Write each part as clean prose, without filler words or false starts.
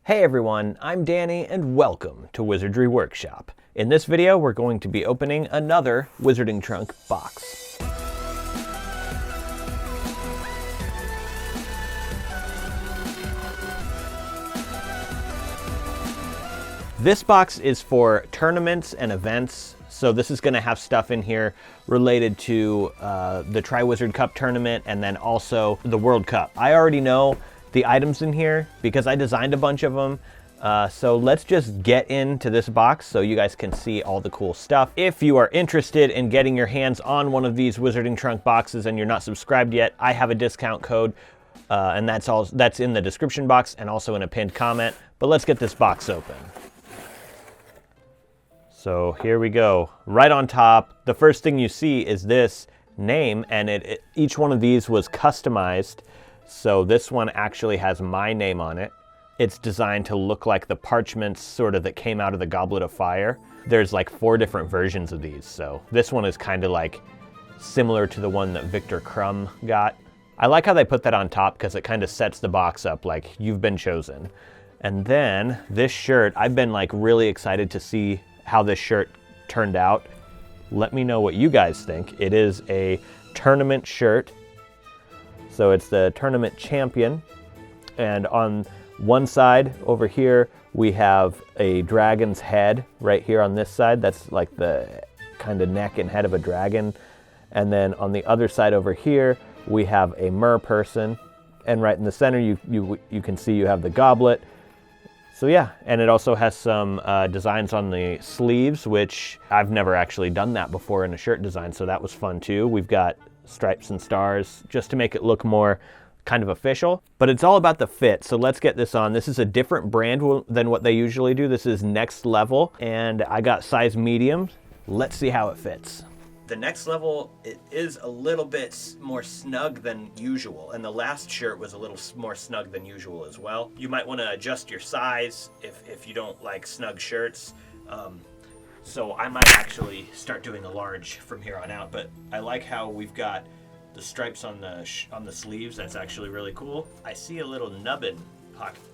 Hey everyone, I'm Danny and welcome to Wizardry Workshop. In this video, we're going to be opening another Wizarding Trunk box. This box is for tournaments and events, so this is going to have stuff in here related to the Triwizard Cup tournament and then also the World Cup. I already know the items in here because I designed a bunch of them. So let's just get into this box so you guys can see all the cool stuff. If you are interested in getting your hands on one of these Wizarding Trunk boxes and you're not subscribed yet, I have a discount code and that's in the description box and also in a pinned comment. But let's get this box open. So here we go. Right on top, the first thing you see is this name, and each one of these was customized. So this one actually has my name on it. It's designed to look like the parchments sort of that came out of the Goblet of Fire. There's like 4 different versions of these. So this one is kind of like similar to the one that Victor Crumb got. I like how they put that on top because it kind of sets the box up like you've been chosen. And then this shirt, I've been like really excited to see how this shirt turned out. Let me know what you guys think. It is a tournament shirt. So it's the tournament champion. And on one side over here, we have a dragon's head right here on this side. That's like the kind of neck and head of a dragon. And then on the other side over here, we have a mer person. And right in the center, you can see you have the goblet. So yeah, and it also has some designs on the sleeves, which I've never actually done that before in a shirt design, so that was fun too. We've got stripes and stars just to make it look more kind of official, but it's all about the fit. So let's get this on. This is a different brand than what they usually do. This is Next Level, and I got size medium. Let's see how it fits. The Next Level, it is a little bit more snug than usual, and the last shirt was a little more snug than usual as well. You might want to adjust your size if you don't like snug shirts. So I might actually start doing a large from here on out, but I like how we've got the stripes on the sleeves. That's actually really cool. I see a little nubbin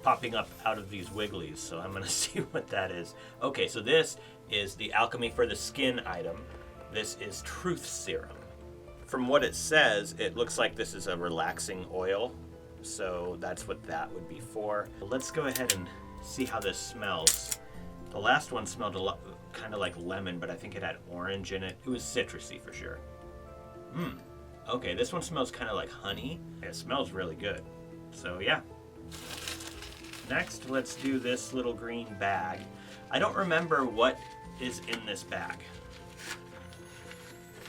popping up out of these wigglies, so I'm gonna see what that is. Okay, so this is the Alchemy for the Skin item. This is Truth Serum. From what it says, it looks like this is a relaxing oil, so that's what that would be for. Let's go ahead and see how this smells. The last one smelled a lot, kind of like lemon, but I think it had orange in it. It was citrusy for sure. Okay, this one smells kind of like honey. It smells really good. So yeah. Next, let's do this little green bag. I don't remember what is in this bag,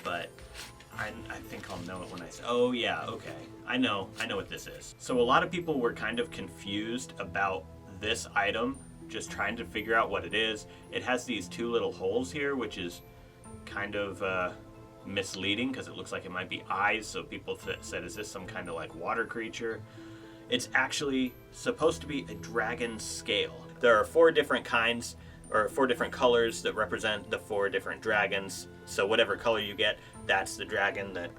but I think I'll know it when I say, oh yeah, okay. I know what this is. So a lot of people were kind of confused about this item, just trying to figure out what it is. It has these 2 little holes here, which is kind of misleading because it looks like it might be eyes. So people said, is this some kind of like water creature? It's actually supposed to be a dragon scale. There are 4 different kinds, or 4 different colors that represent the 4 different dragons. So whatever color you get, that's the dragon that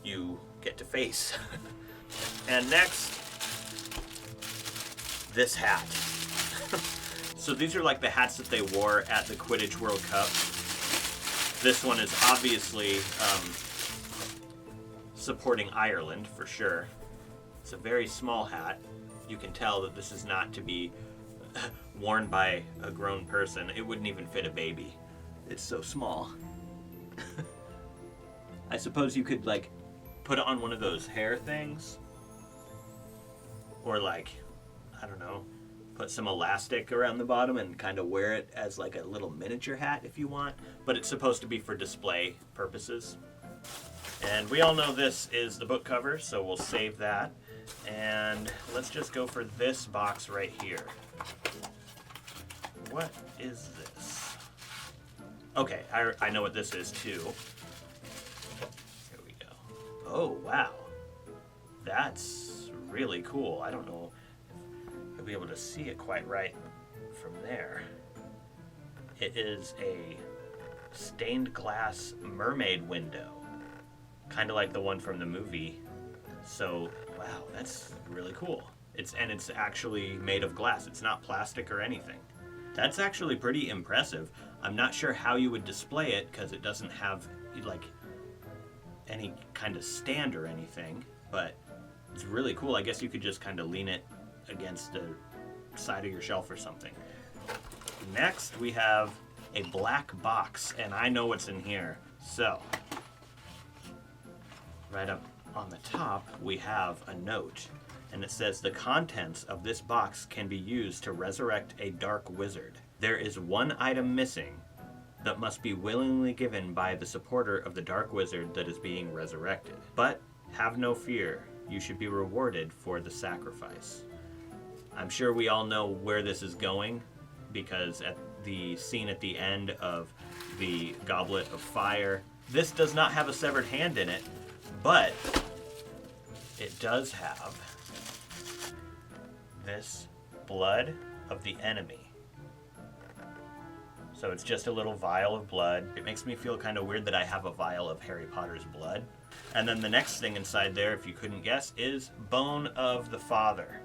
you get to face. And next, this hat. So these are like the hats that they wore at the Quidditch World Cup. This one is obviously supporting Ireland for sure. It's a very small hat. You can tell that this is not to be worn by a grown person. It wouldn't even fit a baby. It's so small. I suppose you could like put it on one of those hair things, or like, I don't know, put some elastic around the bottom and kind of wear it as like a little miniature hat if you want, but it's supposed to be for display purposes. And we all know this is the book cover, so we'll save that. And let's just go for this box right here. What is this? Okay, I know what this is too. Here we go. Oh, wow. That's really cool. I don't know if you'll be able to see it quite right from there. It is a stained glass mermaid window, kind of like the one from the movie. So, wow, that's really cool. It's actually made of glass. It's not plastic or anything. That's actually pretty impressive. I'm not sure how you would display it because it doesn't have like any kind of stand or anything, but it's really cool. I guess you could just kind of lean it against the side of your shelf or something. Next, we have a black box, and I know what's in here. So, right up on the top, we have a note, and it says, "The contents of this box can be used to resurrect a dark wizard. There is one item missing that must be willingly given by the supporter of the dark wizard that is being resurrected. But have no fear, you should be rewarded for the sacrifice." I'm sure we all know where this is going, because at the scene at the end of the Goblet of Fire, this does not have a severed hand in it, but it does have this blood of the enemy. So it's just a little vial of blood. It makes me feel kind of weird that I have a vial of Harry Potter's blood. And then the next thing inside there, if you couldn't guess, is Bone of the Father.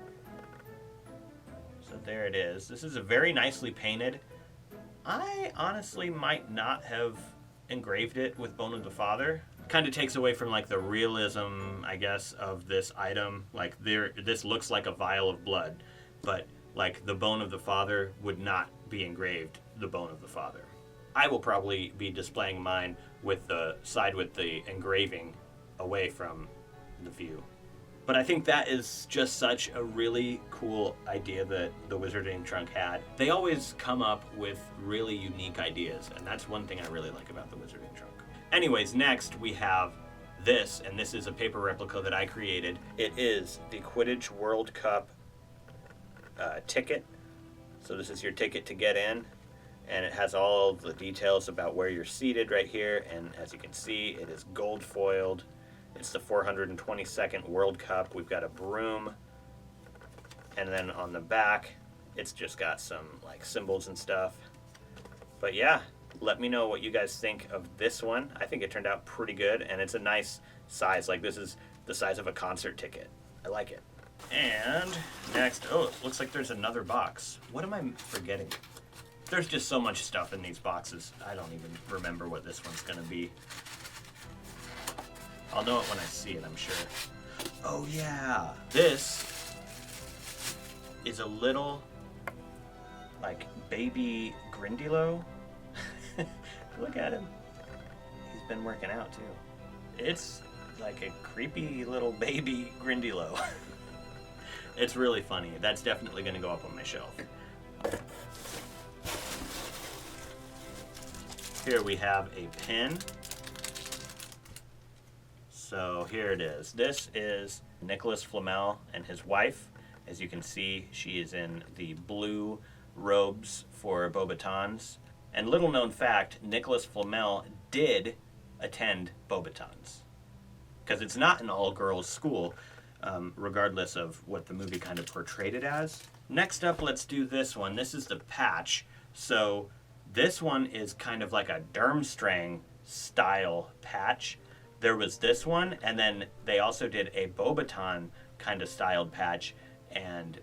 So there it is. This is a very nicely painted. I honestly might not have engraved it with Bone of the Father. Kind of takes away from like the realism, I guess, of this item. Like this looks like a vial of blood, but like the Bone of the Father would not be engraved the Bone of the Father. I will probably be displaying mine with the side with the engraving away from the view. But I think that is just such a really cool idea that the Wizarding Trunk had. They always come up with really unique ideas, and that's one thing I really like about the Wizarding Trunk. Anyways, next we have this, and this is a paper replica that I created. It is the Quidditch World Cup ticket. So this is your ticket to get in, and it has all of the details about where you're seated right here, and as you can see, it is gold foiled. It's the 422nd World Cup. We've got a broom, and then on the back, it's just got some like symbols and stuff. But yeah, let me know what you guys think of this one. I think it turned out pretty good, and it's a nice size. Like this is the size of a concert ticket. I like it. And next, oh, it looks like there's another box. What am I forgetting? There's just so much stuff in these boxes. I don't even remember what this one's gonna be. I'll know it when I see it, I'm sure. Oh yeah, this is a little, like, baby Grindylow. Look at him. He's been working out, too. It's like a creepy little baby Grindylow. It's really funny. That's definitely going to go up on my shelf. Here we have a pen. So here it is. This is Nicholas Flamel and his wife. As you can see, she is in the blue robes for Beauxbatons. And little known fact, Nicholas Flamel did attend Beauxbatons. Because it's not an all-girls school, regardless of what the movie kind of portrayed it as. Next up, let's do this one. This is the patch. So this one is kind of like a Durmstrang style patch. There was this one, and then they also did a Beauxbaton kind of styled patch, and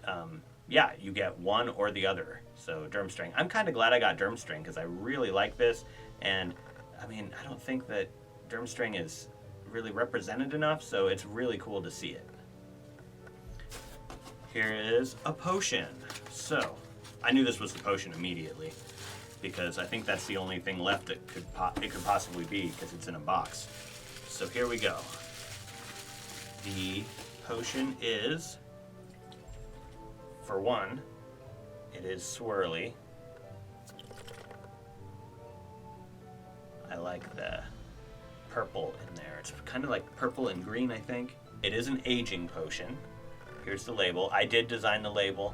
yeah, you get one or the other. So Durmstrang. I'm kind of glad I got Durmstrang because I really like this, and I mean, I don't think that Durmstrang is really represented enough, so it's really cool to see it. Here is a potion. So I knew this was the potion immediately because I think that's the only thing left that it could possibly be because it's in a box. So here we go. The potion is, for one, it is swirly. I like the purple in there. It's kind of like purple and green, I think. It is an aging potion. Here's the label. I did design the label.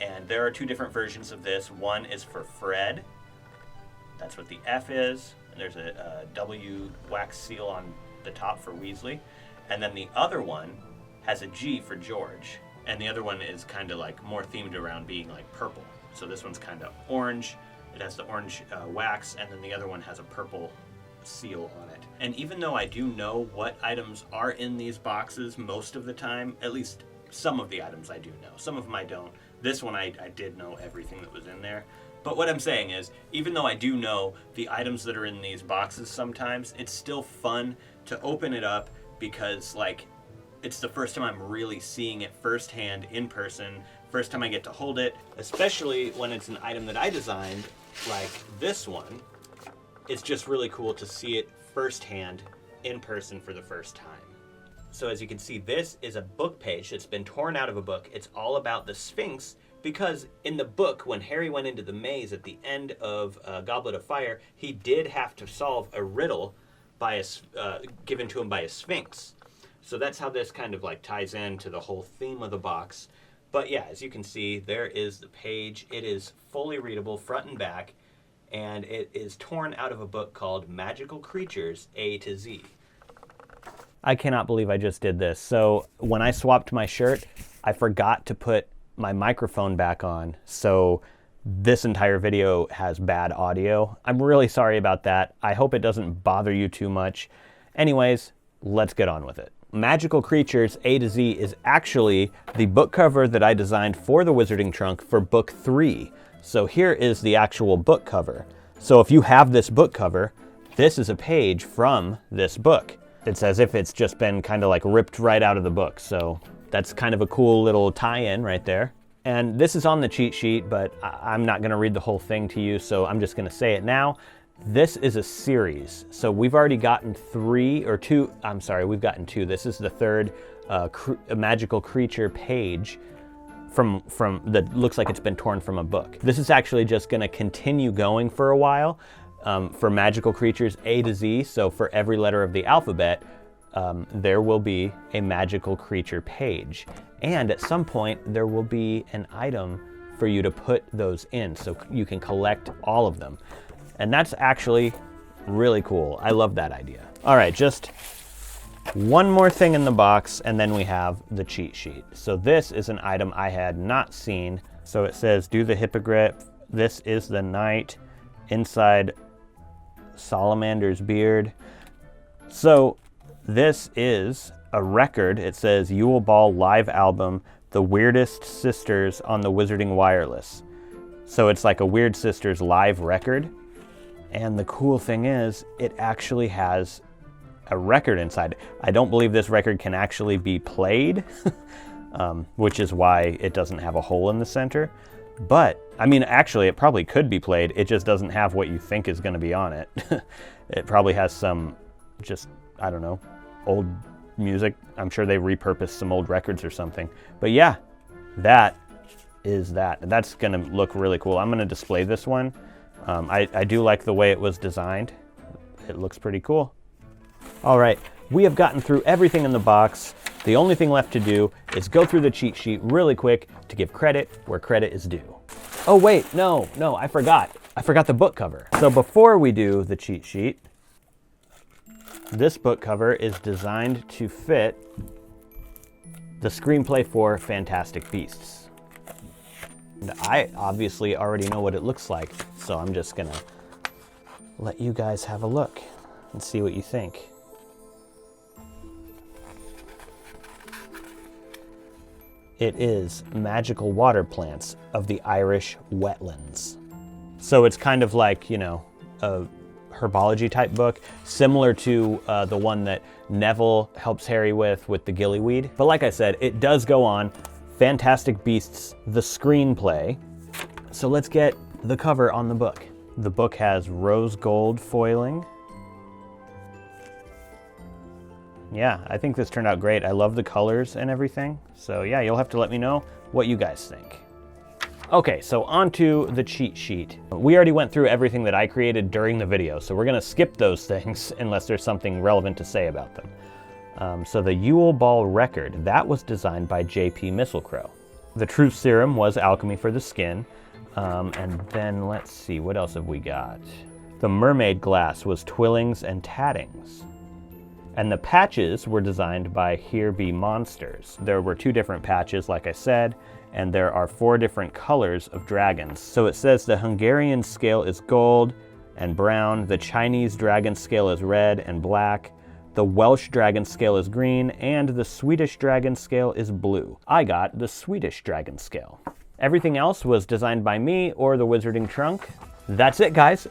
And there are two different versions of this. One is for Fred. That's what the F is. And there's a W wax seal on the top for Weasley. And then the other one has a G for George. And the other one is kind of like more themed around being like purple. So this one's kind of orange. It has the orange wax, and then the other one has a purple seal on it. And even though I do know what items are in these boxes most of the time, at least some of the items I do know. Some of them I don't. This one I did know everything that was in there. But what I'm saying is, even though I do know the items that are in these boxes sometimes, it's still fun to open it up because, like, it's the first time I'm really seeing it firsthand in person, first time I get to hold it, especially when it's an item that I designed, like this one. It's just really cool to see it firsthand in person for the first time. So as you can see, this is a book page that's been torn out of a book. It's all about the Sphinx, because in the book, when Harry went into the maze at the end of Goblet of Fire, he did have to solve a riddle by given to him by a Sphinx. So that's how this kind of like ties into the whole theme of the box. But yeah, as you can see, there is the page. It is fully readable front and back, and it is torn out of a book called Magical Creatures A to Z. I cannot believe I just did this. So when I swapped my shirt, I forgot to put my microphone back on. So this entire video has bad audio. I'm really sorry about that. I hope it doesn't bother you too much. Anyways, let's get on with it. Magical Creatures A to Z is actually the book cover that I designed for the Wizarding Trunk for book 3. So here is the actual book cover. So if you have this book cover, this is a page from this book. It's as if it's just been kind of like ripped right out of the book. So that's kind of a cool little tie-in right there. And this is on the cheat sheet, but I'm not gonna read the whole thing to you, so I'm just gonna say it now. This is a series. So we've already gotten we've gotten 2. This is the third magical creature page from that looks like it's been torn from a book. This is actually just gonna continue going for a while for Magical Creatures A to Z. So for every letter of the alphabet, there will be a magical creature page. And at some point, there will be an item for you to put those in so you can collect all of them. And that's actually really cool. I love that idea. All right, just one more thing in the box, and then we have the cheat sheet. So this is an item I had not seen. So it says, do the hippogriff. This is the knight inside Salamander's beard. So this is a record. It says Yule Ball live album, The Weirdest Sisters on the Wizarding Wireless. So it's like a Weird Sisters live record. And the cool thing is, it actually has a record inside. I don't believe this record can actually be played, which is why it doesn't have a hole in the center. But, I mean, actually, it probably could be played. It just doesn't have what you think is going to be on it. It probably has some, just, I don't know, old music. I'm sure they repurposed some old records or something. But yeah, that is that. That's going to look really cool. I'm going to display this one. I do like the way it was designed. It looks pretty cool. All right, we have gotten through everything in the box. The only thing left to do is go through the cheat sheet really quick to give credit where credit is due. Oh wait, no, I forgot. I forgot the book cover. So before we do the cheat sheet, this book cover is designed to fit the screenplay for Fantastic Beasts. And I obviously already know what it looks like, so I'm just gonna let you guys have a look and see what you think. It is magical water plants of the Irish wetlands. So it's kind of like, you know, a herbology type book, similar to the one that Neville helps Harry with the gillyweed. But like I said, it does go on Fantastic Beasts, the screenplay. So let's get the cover on the book. The book has rose gold foiling. Yeah, I think this turned out great. I love the colors and everything. So yeah, you'll have to let me know what you guys think. Okay, so on to the cheat sheet. We already went through everything that I created during the video, so we're gonna skip those things unless there's something relevant to say about them. So the Yule Ball record, that was designed by J.P. Misselcrow. The Truth Serum was Alchemy for the skin. And then let's see, what else have we got? The Mermaid glass was Twillings and Tattings. And the patches were designed by Here Be Monsters. There were 2 different patches, like I said, and there are 4 different colors of dragons. So it says the Hungarian scale is gold and brown, the Chinese dragon scale is red and black, The Welsh dragon scale is green, and the Swedish dragon scale is blue. I got the Swedish dragon scale. Everything else was designed by me or the Wizarding Trunk. That's it, guys.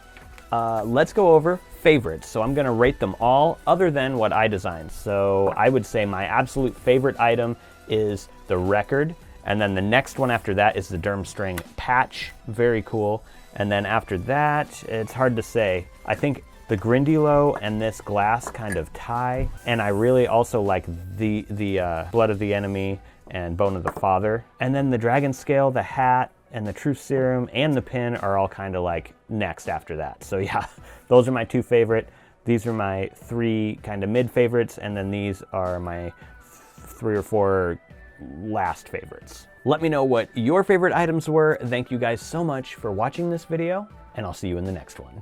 Let's go over favorites. So I'm gonna rate them all other than what I designed. So I would say my absolute favorite item is the record. And then the next one after that is the Durmstrang patch. Very cool. And then after that, it's hard to say. I think the grindylow and this glass kind of tie. And I really also like the Blood of the Enemy and Bone of the Father. And then the dragon scale, the hat, and the truth serum and the pin are all kind of like next after that. So yeah, those are my 2 favorite. These are my 3 kind of mid favorites, and then these are my 3 or 4 last favorites. Let me know what your favorite items were. Thank you guys so much for watching this video, and I'll see you in the next one.